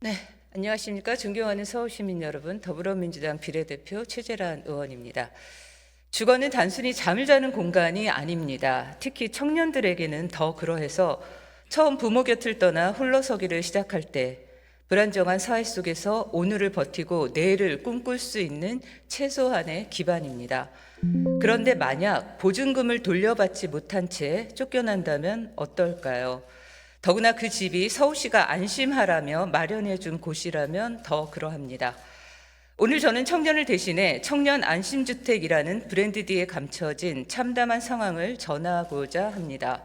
네, 안녕하십니까. 존경하는 서울시민 여러분, 더불어민주당 비례대표 최재란 의원입니다. 주거는 단순히 잠을 자는 공간이 아닙니다. 특히 청년들에게는 더 그러해서 처음 부모 곁을 떠나 홀로서기를 시작할 때 불안정한 사회 속에서 오늘을 버티고 내일을 꿈꿀 수 있는 최소한의 기반입니다. 그런데 만약 보증금을 돌려받지 못한 채 쫓겨난다면 어떨까요? 더구나 그 집이 서울시가 안심하라며 마련해 준 곳이라면 더 그러합니다. 오늘 저는 청년을 대신해 청년 안심주택이라는 브랜드 뒤에 감춰진 참담한 상황을 전하고자 합니다.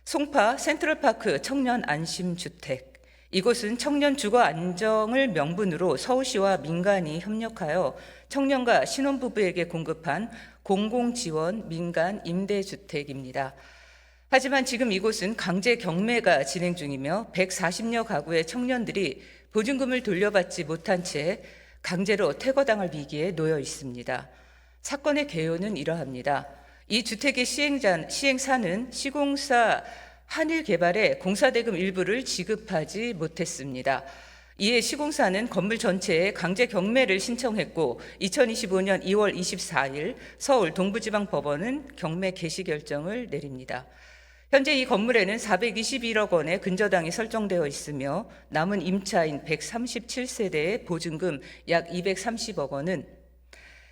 송파 센트럴파크 청년 안심주택. 이곳은 청년 주거 안정을 명분으로 서울시와 민간이 협력하여 청년과 신혼부부에게 공급한 공공지원 민간 임대주택입니다. 하지만 지금 이곳은 강제 경매가 진행 중이며 140여 가구의 청년들이 보증금을 돌려받지 못한 채 강제로 퇴거당할 위기에 놓여 있습니다. 사건의 개요는 이러합니다. 이 주택의 시행사는 시공사 한일개발에 공사대금 일부를 지급하지 못했습니다. 이에 시공사는 건물 전체에 강제 경매를 신청했고 2025년 2월 24일 서울 동부지방법원은 경매 개시 결정을 내립니다. 현재 이 건물에는 421억 원의 근저당이 설정되어 있으며 남은 임차인 137세대의 보증금 약 230억 원은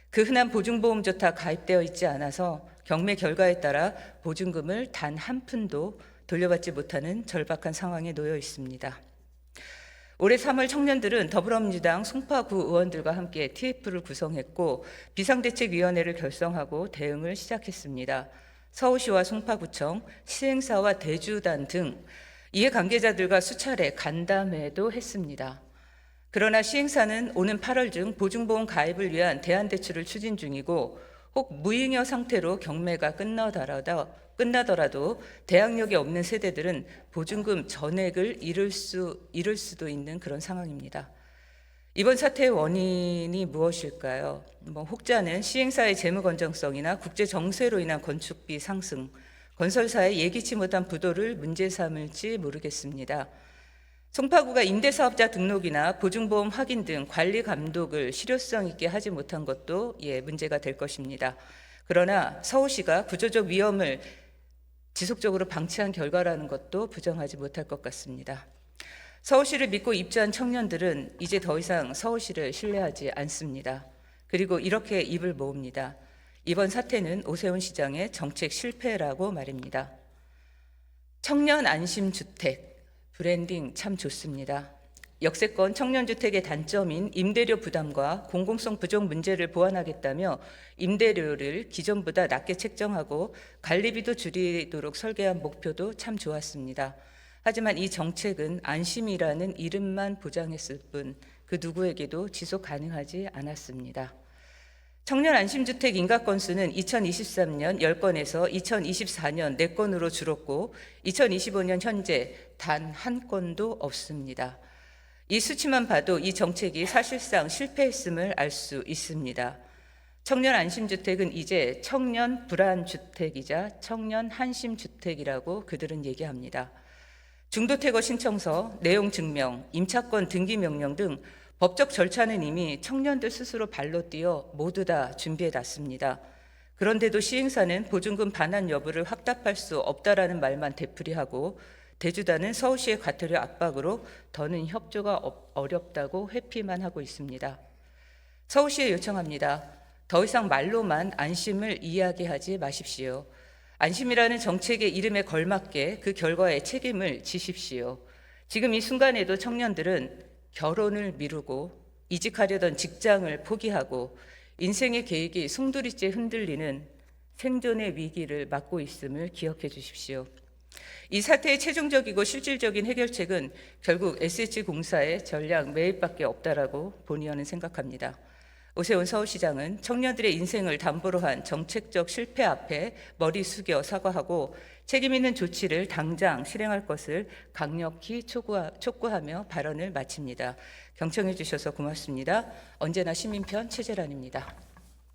그 흔한 보증보험조 타 가입되어 있지 않아서 경매 결과에 따라 보증금을 단 한 푼도 돌려받지 못하는 절박한 상황에 놓여 있습니다. 올해 3월 청년들은 더불어민주당 송파구 의원들과 함께 TF를 구성했고 비상대책위원회를 결성하고 대응을 시작했습니다. 서울시와 송파구청, 시행사와 대주단 등 이해관계자들과 수차례 간담회도 했습니다. 그러나 시행사는 오는 8월 중 보증보험 가입을 위한 대안대출을 추진 중이고 혹 무잉여 상태로 경매가 끝나더라도 대항력이 없는 세대들은 보증금 전액을 잃을 수도 있는 그런 상황입니다. 이번 사태의 원인이 무엇일까요? 혹자는 시행사의 재무 건전성이나 국제 정세로 인한 건축비 상승, 건설사의 예기치 못한 부도를 문제 삼을지 모르겠습니다. 송파구가 임대사업자 등록이나 보증보험 확인 등 관리 감독을 실효성 있게 하지 못한 것도 문제가 될 것입니다. 그러나 서울시가 구조적 위험을 지속적으로 방치한 결과라는 것도 부정하지 못할 것 같습니다. 서울시를 믿고 입주한 청년들은 이제 더 이상 서울시를 신뢰하지 않습니다. 그리고 이렇게 입을 모읍니다. 이번 사태는 오세훈 시장의 정책 실패라고 말입니다. 청년 안심주택, 브랜딩 참 좋습니다. 역세권 청년주택의 단점인 임대료 부담과 공공성 부족 문제를 보완하겠다며 임대료를 기존보다 낮게 책정하고 관리비도 줄이도록 설계한 목표도 참 좋았습니다. 하지만 이 정책은 안심이라는 이름만 보장했을 뿐 그 누구에게도 지속 가능하지 않았습니다. 청년 안심주택 인가 건수는 2023년 10건에서 2024년 4건으로 줄었고 2025년 현재 단 한 건도 없습니다. 이 수치만 봐도 이 정책이 사실상 실패했음을 알 수 있습니다. 청년 안심주택은 이제 청년 불안주택이자 청년 한심주택이라고 그들은 얘기합니다. 중도태거 신청서, 내용 증명, 임차권 등기 명령 등 법적 절차는 이미 청년들 스스로 발로 뛰어 모두 다 준비해 놨습니다. 그런데도 시행사는 보증금 반환 여부를 확답할 수 없다라는 말만 되풀이하고 대주단은 서울시의 과태료 압박으로 더는 협조가 어렵다고 회피만 하고 있습니다. 서울시에 요청합니다. 더 이상 말로만 안심을 이야기하지 마십시오. 안심이라는 정책의 이름에 걸맞게 그 결과에 책임을 지십시오. 지금 이 순간에도 청년들은 결혼을 미루고 이직하려던 직장을 포기하고 인생의 계획이 송두리째 흔들리는 생존의 위기를 맞고 있음을 기억해 주십시오. 이 사태의 최종적이고 실질적인 해결책은 결국 SH공사의 전략 매입밖에 없다라고 본의원은 생각합니다. 오세훈 서울시장은 청년들의 인생을 담보로 한 정책적 실패 앞에 머리 숙여 사과하고 책임 있는 조치를 당장 실행할 것을 강력히 촉구하며 발언을 마칩니다. 경청해 주셔서 고맙습니다. 언제나 시민편 최재란입니다.